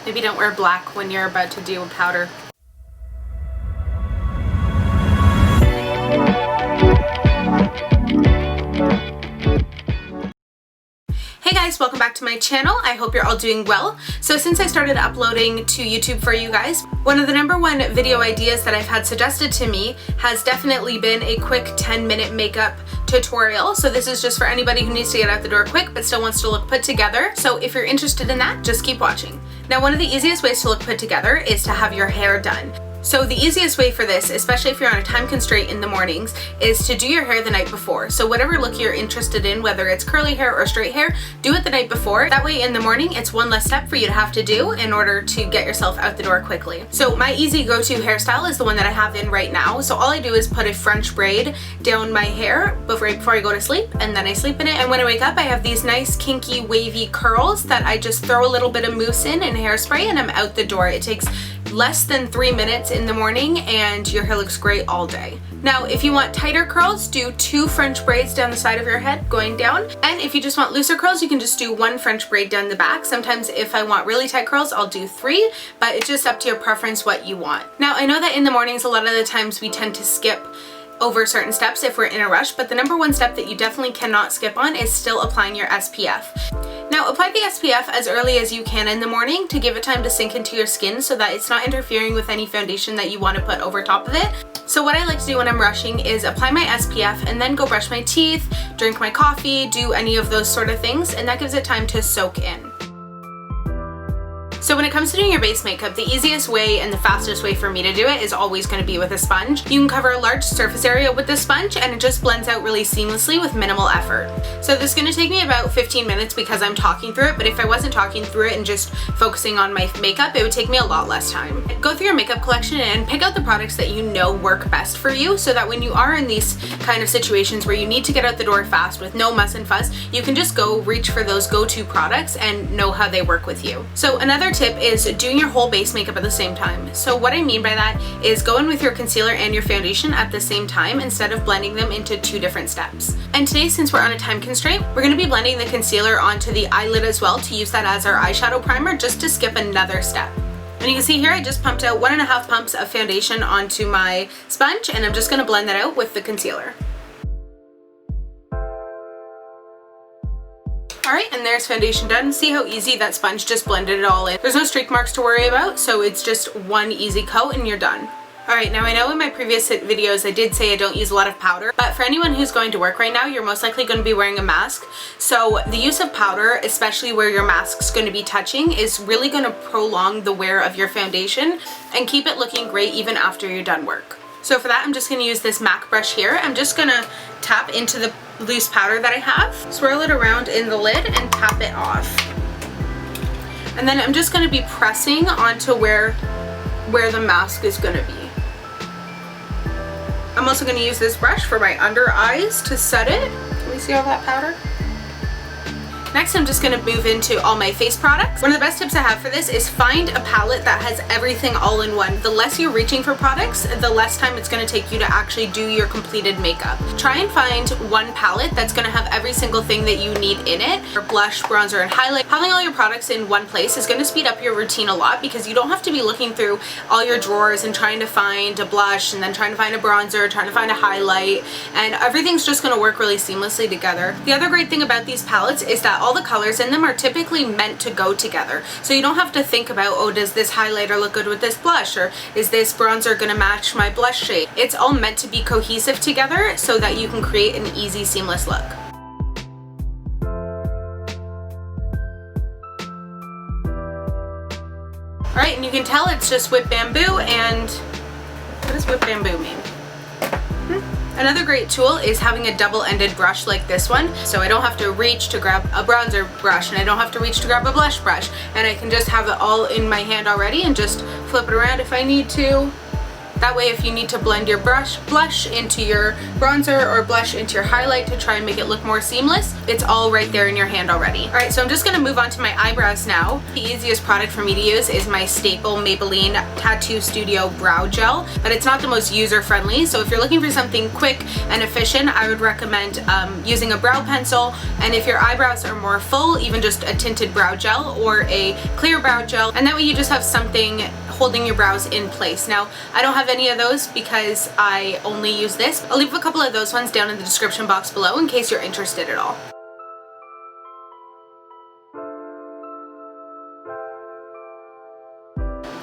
Maybe don't wear black when you're about to do a powder. Hey guys, welcome back to my channel. I hope you're all doing well. So since I started uploading to YouTube for you guys, one of the #1 video ideas that I've had suggested to me has definitely been a quick 10-minute makeup tutorial. So this is just for anybody who needs to get out the door quick but still wants to look put together. So if you're interested in that, just keep watching. Now, one of the easiest ways to look put together is to have your hair done. So the easiest way for this, especially if you're on a time constraint in the mornings, is to do your hair the night before. So whatever look you're interested in, whether it's curly hair or straight hair, do it the night before. That way in the morning, it's one less step for you to have to do in order to get yourself out the door quickly. So my easy go-to hairstyle is the one that I have in right now. So all I do is put a French braid down my hair before I go to sleep, and then I sleep in it. And when I wake up, I have these nice kinky wavy curls that I just throw a little bit of mousse in and hairspray, and I'm out the door. It takes less than 3 minutes in the morning and your hair looks great all day. Now, if you want tighter curls, do 2 French braids down the side of your head going down. And if you just want looser curls, you can just do 1 French braid down the back. Sometimes if I want really tight curls, I'll do 3, but it's just up to your preference what you want. Now, I know that in the mornings, a lot of the times we tend to skip over certain steps if we're in a rush, but the #1 step that you definitely cannot skip on is still applying your SPF. Now, apply the SPF as early as you can in the morning to give it time to sink into your skin so that it's not interfering with any foundation that you want to put over top of it. So what I like to do when I'm rushing is apply my SPF and then go brush my teeth, drink my coffee, do any of those sort of things, and that gives it time to soak in. So when it comes to doing your base makeup, the easiest way and the fastest way for me to do it is always going to be with a sponge. You can cover a large surface area with the sponge and it just blends out really seamlessly with minimal effort. So this is going to take me about 15 minutes because I'm talking through it, but if I wasn't talking through it and just focusing on my makeup, it would take me a lot less time. Go through your makeup collection and pick out the products that you know work best for you so that when you are in these kind of situations where you need to get out the door fast with no muss and fuss, you can just go reach for those go-to products and know how they work with you. So another tip is doing your whole base makeup at the same time. So what I mean by that is go in with your concealer and your foundation at the same time instead of blending them into 2 different steps. And today, since we're on a time constraint, we're going to be blending the concealer onto the eyelid as well to use that as our eyeshadow primer, just to skip another step. And you can see here I just pumped out 1.5 pumps of foundation onto my sponge, and I'm just going to blend that out with the concealer. Alright, and there's foundation done. See how easy that sponge just blended it all in. There's no streak marks to worry about, so it's just one easy coat and you're done. Alright, now I know in my previous videos I did say I don't use a lot of powder, but for anyone who's going to work right now, you're most likely going to be wearing a mask. So the use of powder, especially where your mask's going to be touching, is really going to prolong the wear of your foundation and keep it looking great even after you're done work. So for that, I'm just going to use this MAC brush here. I'm just going to tap into the loose powder that I have, swirl it around in the lid, and tap it off. And then I'm just going to be pressing onto where the mask is going to be. I'm also going to use this brush for my under eyes to set it. Can we see all that powder? Next, I'm just going to move into all my face products. One of the best tips I have for this is find a palette that has everything all in one. The less you're reaching for products, the less time it's going to take you to actually do your completed makeup. Try and find one palette that's going to have every single thing that you need in it. Your blush, bronzer, and highlight. Having all your products in one place is going to speed up your routine a lot because you don't have to be looking through all your drawers and trying to find a blush and then trying to find a bronzer, trying to find a highlight, and everything's just going to work really seamlessly together. The other great thing about these palettes is that all the colors in them are typically meant to go together. So you don't have to think about, oh, does this highlighter look good with this blush, or is this bronzer gonna match my blush shade? It's all meant to be cohesive together so that you can create an easy, seamless look. Alright, and you can tell it's just whipped bamboo, and what does whipped bamboo mean? Another great tool is having a double-ended brush like this one, so I don't have to reach to grab a bronzer brush and I don't have to reach to grab a blush brush, and I can just have it all in my hand already and just flip it around if I need to. That way if you need to blend your blush into your bronzer or blush into your highlight to try and make it look more seamless, it's all right there in your hand already. Alright, so I'm just going to move on to my eyebrows now. The easiest product for me to use is my staple Maybelline Tattoo Studio Brow Gel, but it's not the most user-friendly, so if you're looking for something quick and efficient, I would recommend using a brow pencil, and if your eyebrows are more full, even just a tinted brow gel or a clear brow gel, and that way you just have something holding your brows in place. Now, I don't have any of those because I only use this. I'll leave a couple of those ones down in the description box below in case you're interested at all.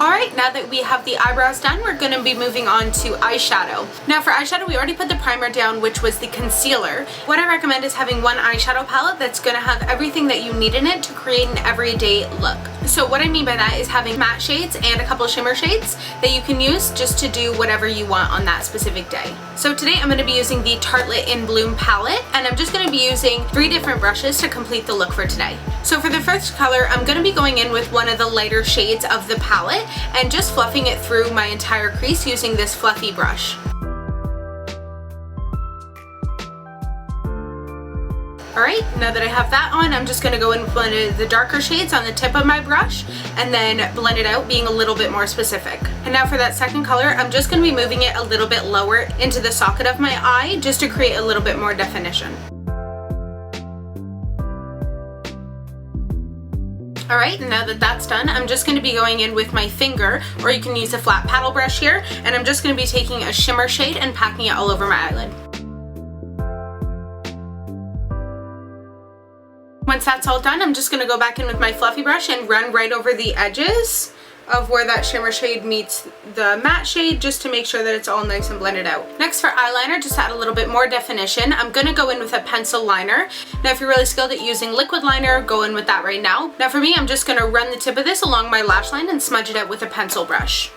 Alright, now that we have the eyebrows done, we're going to be moving on to eyeshadow. Now for eyeshadow, we already put the primer down, which was the concealer. What I recommend is having one eyeshadow palette that's going to have everything that you need in it to create an everyday look. So what I mean by that is having matte shades and a couple of shimmer shades that you can use just to do whatever you want on that specific day. So today I'm going to be using the Tartelette in Bloom palette, and I'm just going to be using 3 different brushes to complete the look for today. So for the first color, I'm going to be going in with one of the lighter shades of the palette and just fluffing it through my entire crease using this fluffy brush. Alright, now that I have that on, I'm just going to go in with one of the darker shades on the tip of my brush and then blend it out, being a little bit more specific. And now for that second color, I'm just going to be moving it a little bit lower into the socket of my eye just to create a little bit more definition. Alright, now that that's done, I'm just going to be going in with my finger, or you can use a flat paddle brush here, and I'm just going to be taking a shimmer shade and packing it all over my eyelid. Once that's all done, I'm just going to go back in with my fluffy brush and run right over the edges of where that shimmer shade meets the matte shade, just to make sure that it's all nice and blended out. Next for eyeliner, just to add a little bit more definition, I'm going to go in with a pencil liner. Now if you're really skilled at using liquid liner, go in with that right now. Now for me, I'm just going to run the tip of this along my lash line and smudge it out with a pencil brush.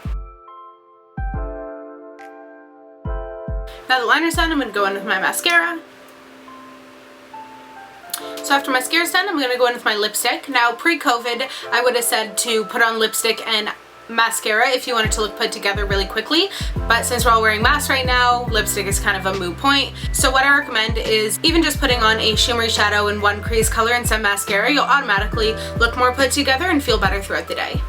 Now the liner's done, I'm going to go in with my mascara. So after mascara's done, I'm going to go in with my lipstick. Now pre-COVID, I would have said to put on lipstick and mascara if you wanted to look put together really quickly, but since we're all wearing masks right now, lipstick is kind of a moot point. So what I recommend is even just putting on a shimmery shadow in one crease color and some mascara, you'll automatically look more put together and feel better throughout the day.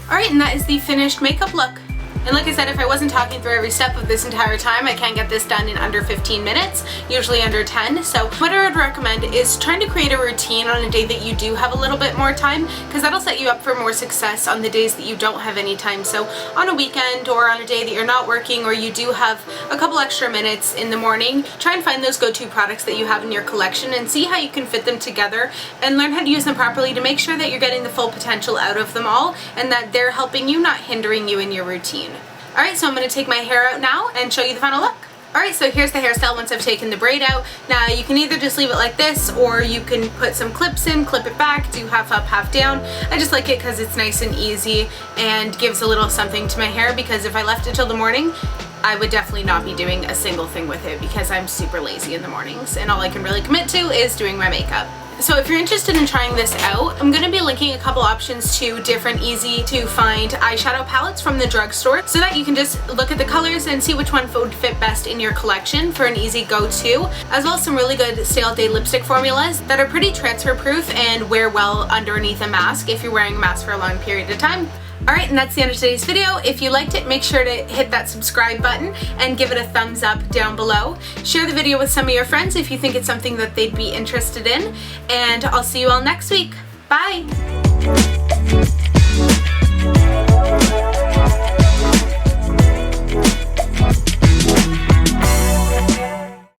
Alright, and that is the finished makeup look. And like I said, if I wasn't talking through every step of this entire time, I can get this done in under 15 minutes, usually under 10. So what I would recommend is trying to create a routine on a day that you do have a little bit more time, because that'll set you up for more success on the days that you don't have any time. So on a weekend or on a day that you're not working, or you do have a couple extra minutes in the morning, try and find those go-to products that you have in your collection and see how you can fit them together and learn how to use them properly to make sure that you're getting the full potential out of them all and that they're helping you, not hindering you in your routine. Alright, so I'm going to take my hair out now and show you the final look. Alright, so here's the hairstyle once I've taken the braid out. Now you can either just leave it like this, or you can put some clips in, clip it back, do half up, half down. I just like it because it's nice and easy and gives a little something to my hair, because if I left it till the morning, I would definitely not be doing a single thing with it because I'm super lazy in the mornings and all I can really commit to is doing my makeup. So if you're interested in trying this out, I'm going to be linking a couple options to different easy to find eyeshadow palettes from the drugstore so that you can just look at the colors and see which one would fit best in your collection for an easy go-to, as well as some really good stay all day lipstick formulas that are pretty transfer proof and wear well underneath a mask if you're wearing a mask for a long period of time. Alright, and that's the end of today's video. If you liked it, make sure to hit that subscribe button and give it a thumbs up down below. Share the video with some of your friends if you think it's something that they'd be interested in. And I'll see you all next week. Bye!